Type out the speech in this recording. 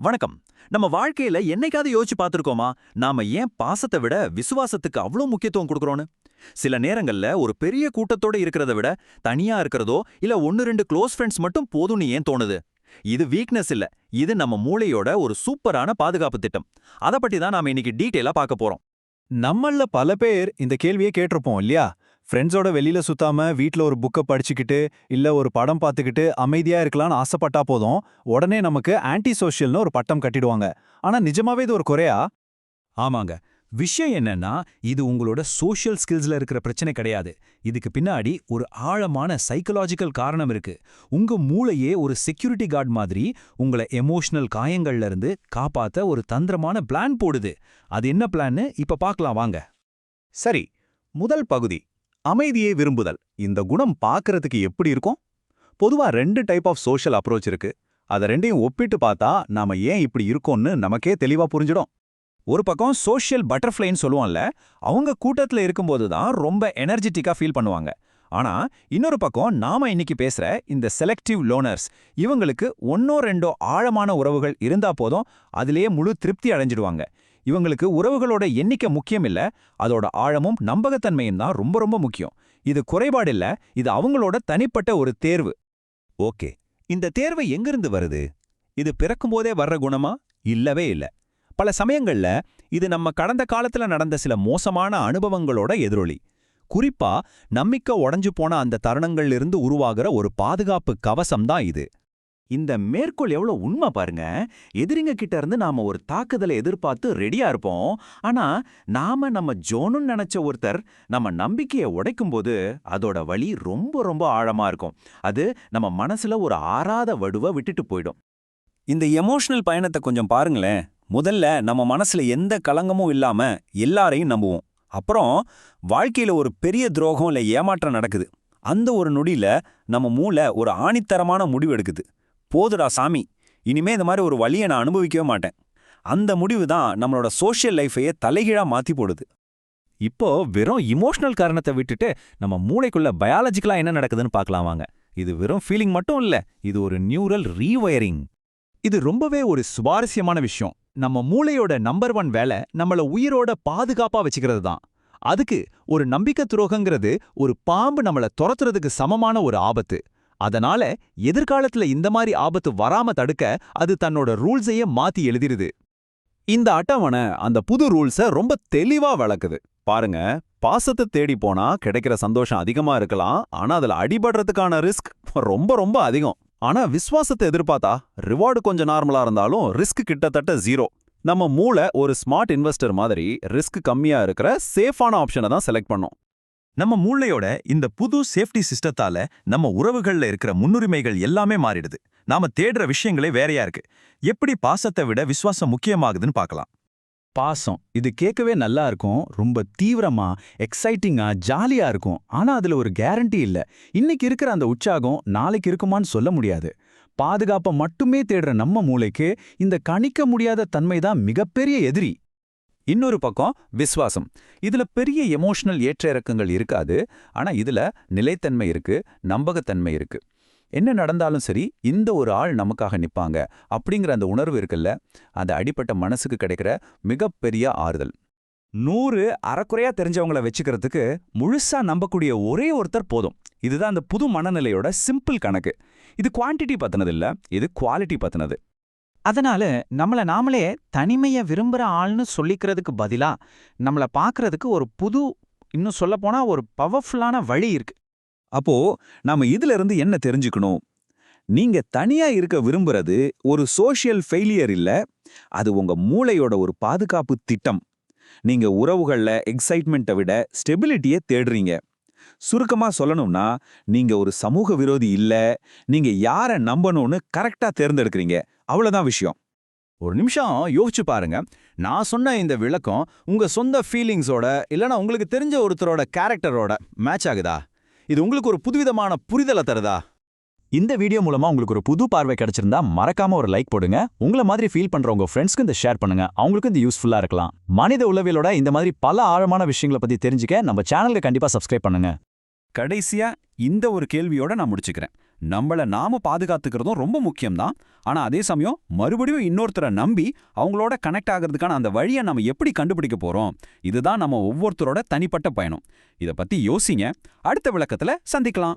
வணக்கம். நம்ம வாழ்க்கையில என்னைக்காவது யோசிச்சு பார்த்திருக்கோமா, நாம ஏன் பாசத்தை விட விசுவாசத்துக்கு அவ்ளோ முக்கியத்துவம் கொடுக்கறோம்னு? சில நேரங்கள்ல ஒரு பெரிய கூட்டத்தோட இருக்கிறத விட தனியா இருக்கிறதோ இல்ல 1 2 க்ளோஸ் ஃப்ரெண்ட்ஸ் மட்டும் போதும்னு ஏன் தோணுது? இது வீக்னஸ் இல்ல, இது நம்ம மூளையோட ஒரு சூப்பரான பாதுகாப்பு திட்டம். அத பத்தி தான் நாம இன்னைக்கு டீடைலா பார்க்க போறோம். நம்மள பல பேர் இந்த கேள்வியை கேட்டிருப்போம் இல்லையா? ஃப்ரெண்ட்ஸோட வெளியில சுத்தாம வீட்ல ஒரு புக்க படிச்சுக்கிட்டு இல்ல ஒரு படம் பார்த்துக்கிட்டு அமைதியா இருக்கலாம்னு ஆசைப்பட்டா போதும், உடனே நமக்கு ஆன்டி சோஷியல்னு ஒரு பட்டம் கட்டிடுவாங்க. ஆனா நிஜமாவே இது ஒரு குறையா? ஆமாங்க. விஷயம் என்னன்னா, இது உங்களோட சோஷியல் ஸ்கில்ஸ்ல இருக்கிற பிரச்சனை கிடையாது. இதுக்கு பின்னாடி ஒரு ஆழமான சைக்கலாஜிக்கல் காரணம் இருக்கு. உங்க மூளையே ஒரு செக்யூரிட்டி கார்டு மாதிரி உங்கள எமோஷனல் காயங்கள்ல இருந்து காப்பாத்த ஒரு தந்திரமான பிளான் போடுது. அது என்ன பிளான்னு இப்ப பார்க்கலாம் வாங்க. சரி, முதல் பகுதி அமைதியை விரும்புதல். இந்த குணம் பார்க்கறதுக்கு எப்படி இருக்கும்? பொதுவா 2 டைப் ஆஃப் சோஷியல் அப்ரோச் இருக்கு. அத ரெண்டையும் ஒப்பிட்டு பார்த்தா நாம ஏன் இப்படி இருக்கோம்னு நமக்கே தெளிவா புரிஞ்சிடும். ஒரு பக்கம் சோஷியல் பட்டர்ஃப்ளைன்னு சொல்லுவோம்ல, அவங்க கூட்டத்துல இருக்கும்போது தான் ரொம்ப எனர்ஜெட்டிக்கா ஃபீல் பண்ணுவாங்க. ஆனா இன்னொரு பக்கம் நாம இன்னைக்கு பேசுற இந்த செலக்டிவ் லோனர்ஸ், இவங்களுக்கு 1 2 ஆழமான உறவுகள் இருந்தா போதும், அதிலேயே முழு திருப்தி அடைஞ்சிடுவாங்க. இவங்களுக்கு உறவுகளோட எண்ணிக்கை முக்கியம் இல்ல, அதோட ஆழமும் நம்பகத்தன்மையும் தான் ரொம்ப ரொம்ப முக்கியம். இது குறைபாடு இல்ல, இது அவங்களோட தனிப்பட்ட ஒரு தேர்வு. ஓகே, இந்த தேர்வு எங்கிருந்து வருது? இது பிறக்கும்போதே வர்ற குணமா? இல்லவே இல்ல. பல சமயங்கள்ல இது நம்ம கடந்த காலத்துல நடந்த சில மோசமான அனுபவங்களோட எதிரொலி. குறிப்பா நம்பிக்கை உடைஞ்சு போன அந்த தருணங்கள்ல இருந்து உருவாகிற ஒரு பாதுகாப்பு கவசம் தான் இது. இந்த மேற்கோள் எவ்வளவு உண்மை பாருங்க. எதிரிங்க கிட்ட இருந்து நாம ஒரு தாக்குதலை எதிர்பார்த்து ரெடியா இருப்போம். ஆனா நாம நம்ம ஜோனுன்னு நினைச்ச ஒருத்தர் நம்ம நம்பிக்கையை உடைக்கும்போது அதோட வலி ரொம்ப ரொம்ப ஆழமா இருக்கும். அது நம்ம மனசுல ஒரு ஆறாத வடுவை விட்டுட்டு போயிடும். இந்த எமோஷனல் பயணத்தை கொஞ்சம் பாருங்களேன். முதல்ல நம்ம மனசுல எந்த கலங்கமும் இல்லாம எல்லாரையும் நம்புவோம். அப்புறம் வாழ்க்கையில ஒரு பெரிய துரோகம் இல்ல ஏமாற்றம் நடக்குது. அந்த ஒரு நொடியில நம்ம மூளை ஒரு ஆணித்தரமான முடிவு எடுக்குது. போதுடா சாமி, இனிமே இந்த மாதிரி ஒரு வழியை நான் அனுபவிக்கவே மாட்டேன். அந்த முடிவு தான் நம்மளோட சோஷியல் லைஃபையே தலைகீழா மாத்தி போடுது. இப்போ வெறும் இமோஷனல் காரணத்தை விட்டுட்டு நம்ம மூளைக்குள்ள பயாலஜிக்கலா என்ன நடக்குதுன்னு பார்க்கலாம் வாங்க. இது வெறும் ஃபீலிங் மட்டும் இல்ல, இது ஒரு நியூரல் ரீவயரிங். இது ரொம்பவே ஒரு சுவாரஸ்யமான விஷயம். நம்ம மூளையோட நம்பர் 1 வேலை நம்மள உயிரோட பாதுகாப்பா வச்சுக்கிறது தான். அதுக்கு ஒரு நம்பிக்கை துரோகங்கிறது ஒரு பாம்பு நம்மள துரத்துறதுக்கு சமமான ஒரு ஆபத்து. அதனால எதிர்காலத்துல இந்த மாதிரி ஆபத்து வராம தடுக்க அது தன்னோட ரூல்ஸையே மாத்தி எழுதிருது. இந்த அட்டவணை அந்த புது ரூல்ஸ ரொம்ப தெளிவா வளர்க்குது. பாருங்க, பாசத்தை தேடி போனா கிடைக்கிற சந்தோஷம் அதிகமா இருக்கலாம், ஆனா அதுல அடிபடுறதுக்கான ரிஸ்க் ரொம்ப ரொம்ப அதிகம். ஆனா விசுவாசத்தை எதிர்பார்த்தா ரிவார்டு கொஞ்சம் நார்மலா இருந்தாலும் ரிஸ்க் கிட்டத்தட்ட 0. நம்ம மூளை ஒரு ஸ்மார்ட் இன்வெஸ்டர் மாதிரி ரிஸ்க் கம்மியா இருக்கிற சேஃபான ஆப்ஷனை தான் செலக்ட் பண்ணும். நம்ம மூளையோட இந்த புது சேஃப்டி சிஸ்டத்தால நம்ம உறவுகள்ல இருக்கிற முன்னுரிமைகள் எல்லாமே மாறிடுது. நாம தேடுற விஷயங்களே வேறையா இருக்கு. எப்படி பாசத்தை விட விசுவாசம் முக்கியமாகுதுன்னு பார்க்கலாம். பாசம், இது கேட்கவே நல்லா இருக்கும். ரொம்ப தீவிரமா, எக்ஸைட்டிங்கா, ஜாலியா இருக்கும். ஆனா அதுல ஒரு கேரண்டி இல்ல. இன்னைக்கு இருக்கிற அந்த உற்சாகம் நாளைக்கு இருக்குமான்னு சொல்ல முடியாது. பாதுகாப்பை மட்டுமே தேடுற நம்ம மூளைக்கு இந்த கணிக்க முடியாத தன்மைதான் மிகப்பெரிய எதிரி. இன்னொரு பக்கம் விஸ்வாசம். இதுல பெரிய எமோஷனல் ஏற்ற இறக்கங்கள் இருக்காது. ஆனா இதுல நிலைத்தன்மை இருக்கு, நம்பகத்தன்மை இருக்கு. என்ன நடந்தாலும் சரி, இந்த ஒரு ஆள் நமக்காக நிப்பாங்க அப்படிங்கிற அந்த உணர்வு இருக்குல்ல, அந்த அடிப்பட்ட மனசுக்கு கிடைக்கிற மிகப்பெரிய ஆறுதல். 100 அறக்குறையா தெரிஞ்சவங்கள வச்சுக்கிறதுக்கு முழுசா நம்பக்கூடிய ஒரே ஒருத்தர் போதும். இதுதான் அந்த புது மனநிலையோட சிம்பிள் கணக்கு. இது குவான்டிட்டி பத்தினது இல்ல, இது குவாலிட்டி பத்தினது. அதனால நம்மள நாமளே தனிமைய விரும்புற ஆள்னு சொல்லிக்கிறதுக்கு பதிலா நம்மள பார்க்கறதுக்கு ஒரு புது, இன்னும் சொல்லப்போனா ஒரு பவர்ஃபுல்லான வழி இருக்கு. அப்போ நாம இதுல இருந்து என்ன தெரிஞ்சுக்கணும்? நீங்க தனியா இருக்க விரும்புறது ஒரு சோஷியல் ஃபெயிலியர் இல்ல, அது உங்க மூளையோட ஒரு பாதுகாப்பு திட்டம். நீங்க உறவுகள்ல எக்ஸைட்மெண்ட்டை விட ஸ்டெபிலிட்டியை தேடுறீங்க. சுருக்கமா சொல்லணும்னா, நீங்க ஒரு சமூக விரோதி இல்ல, நீங்க யாரை நம்பணும்னு கரெக்டா தேர்ந்தெடுக்கிறீங்க. அவ்வளவுதான் விஷயம். ஒரு நிமிஷம் யோசிச்சு பாருங்க. நான் சொன்ன இந்த விளக்கம் உங்க சொந்த ஃபீலிங்ஸோட இல்லனா உங்களுக்கு தெரிஞ்ச ஒருத்தரோட கேரக்டரோட மேட்ச் ஆகுதா? இது உங்களுக்கு ஒரு புதுவிதமான புரிதலை தருதா? இந்த வீடியோ மூலமா உங்களுக்கு ஒரு புது பார்வை கிடைச்சிருந்தா மறக்காம ஒரு லைக் போடுங்க. உங்களை மாதிரி ஃபீல் பண்ற உங்க ஃப்ரெண்ட்ஸ்க்கு இந்த ஷேர் பண்ணுங்க. அவங்களுக்கு இந்த யூஸ்ஃபுல்லா இருக்கலாம். மனித உளவியலோட இந்த மாதிரி பல ஆழமான விஷயங்களை பத்தி தெரிஞ்சுக்க நம்ம சேனலுக்கு கண்டிப்பா சப்ஸ்கிரைப் பண்ணுங்க. கடைசியா இந்த ஒரு கேள்வியோட நான் முடிச்சுக்கிறேன். நம்மள நாம பாதுகாத்துக்கிறதும் ரொம்ப முக்கியம்தான். ஆனா அதே சமயம் மறுபடியும் இன்னொருத்தரை நம்பி அவங்களோட கனெக்ட் ஆகிறதுக்கான அந்த வழியை நம்ம எப்படி கண்டுபிடிக்க போறோம்? இதுதான் நம்ம ஒவ்வொருத்தரோட தனிப்பட்ட பயணம். இத பத்தி யோசிங்க. அடுத்த விளக்கத்துல சந்திக்கலாம்.